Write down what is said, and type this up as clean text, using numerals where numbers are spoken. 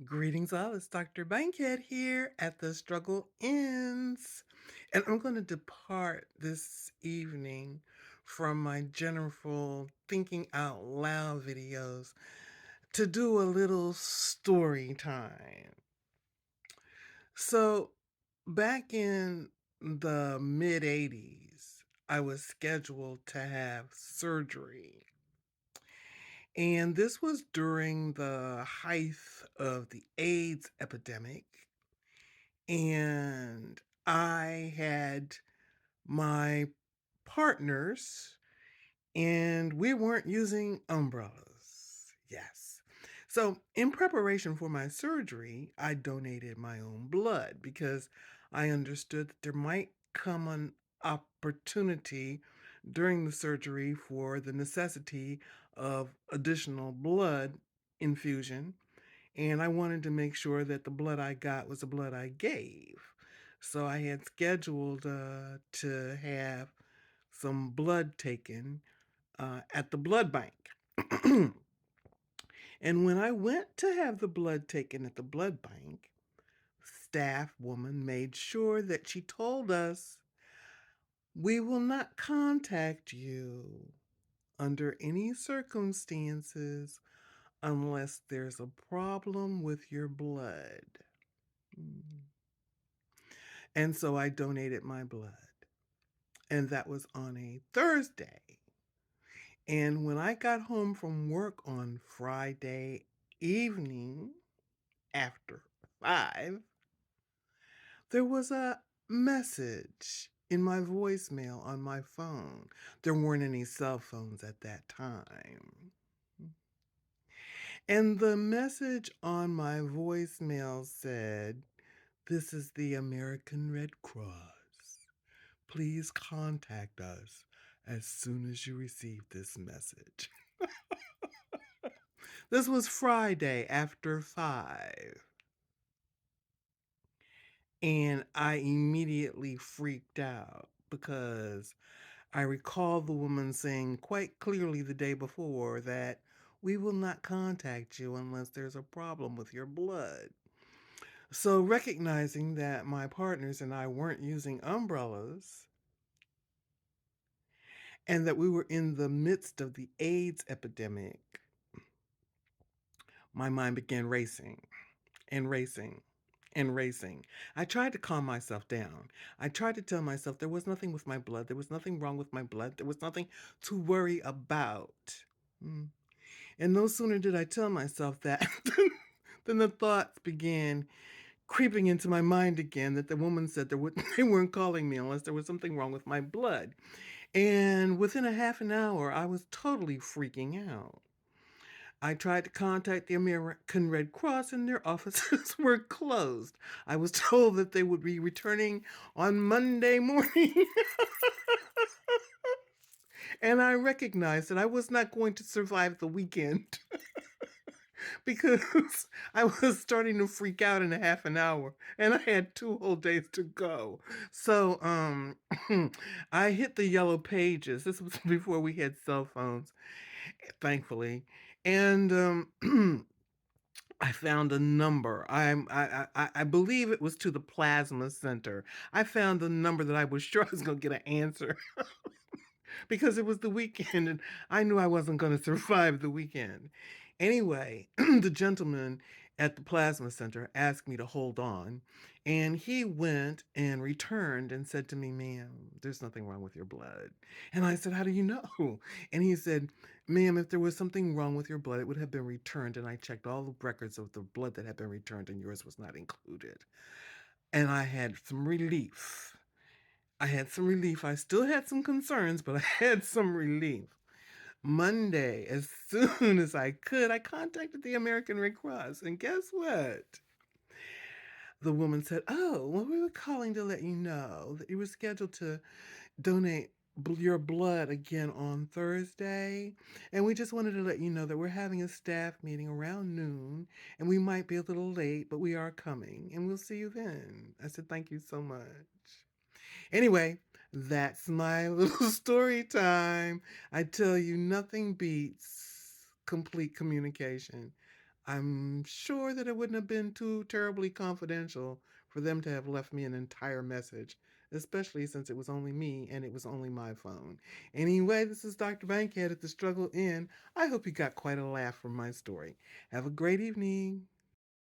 Greetings, all. It's Dr. Bankhead here at The Struggle Ends. And I'm going to depart this evening from my general thinking out loud videos to do a little story time. So, back in the mid 80s, I was scheduled to have surgery. And this was during the height of the AIDS epidemic. And I had my partners, and we weren't using umbrellas. Yes. So, in preparation for my surgery, I donated my own blood because I understood that there might come an opportunity during the surgery for the necessity of additional blood infusion, and I wanted to make sure that the blood I got was the blood I gave. So I had scheduled to have some blood taken at the blood bank. And when I went to have the blood taken at the blood bank, staff woman made sure that she told us, "We will not contact you under any circumstances unless there's a problem with your blood." Mm. And so I donated my blood. And that was on a Thursday. And when I got home from work on Friday evening after 5, there was a message in my voicemail on my phone. There weren't any cell phones at that time. And the message on my voicemail said, "This is the American Red Cross. Please contact us as soon as you receive this message." This was Friday after 5. And I immediately freaked out because I recall the woman saying quite clearly the day before that we will not contact you unless there's a problem with your blood. So, recognizing that my partners and I weren't using umbrellas and that we were in the midst of the AIDS epidemic, my mind began racing and racing and racing. I tried to calm myself down. I tried to tell myself there was nothing with my blood. There was nothing wrong with my blood. There was nothing to worry about. Mm. And no sooner did I tell myself that than the thoughts began creeping into my mind again that the woman said they weren't calling me unless there was something wrong with my blood. And within a half an hour, I was totally freaking out. I tried to contact the American Red Cross and their offices were closed. I was told that they would be returning on Monday morning. And I recognized that I was not going to survive the weekend because I was starting to freak out in a half an hour and I had 2 whole days to go. So I hit the yellow pages. This was before we had cell phones, thankfully. And I found a number. I believe it was to the plasma center. I found a number that I was sure I was going to get an answer because it was the weekend and I knew I wasn't going to survive the weekend. Anyway, the gentleman at the plasma center asked me to hold on, and he went and returned and said to me, "Ma'am, there's nothing wrong with your blood." And I said, "How do you know?" And he said, "Ma'am, if there was something wrong with your blood, it would have been returned." And I checked all the records of the blood that had been returned, and yours was not included. And I had some relief. I had some relief. I still had some concerns, but I had some relief. Monday, as soon as I could, I contacted the American Red Cross. And guess what? The woman said, "Oh, well, we were calling to let you know that you were scheduled to donate your blood again on Thursday. And we just wanted to let you know that we're having a staff meeting around noon and we might be a little late, but we are coming and we'll see you then." I said, "Thank you so much." Anyway, that's my little story time. I tell you, nothing beats complete communication. I'm sure that it wouldn't have been too terribly confidential for them to have left me an entire message, especially since it was only me and it was only my phone. Anyway, this is Dr. Bankhead at the Struggle Inn. I hope you got quite a laugh from my story. Have a great evening.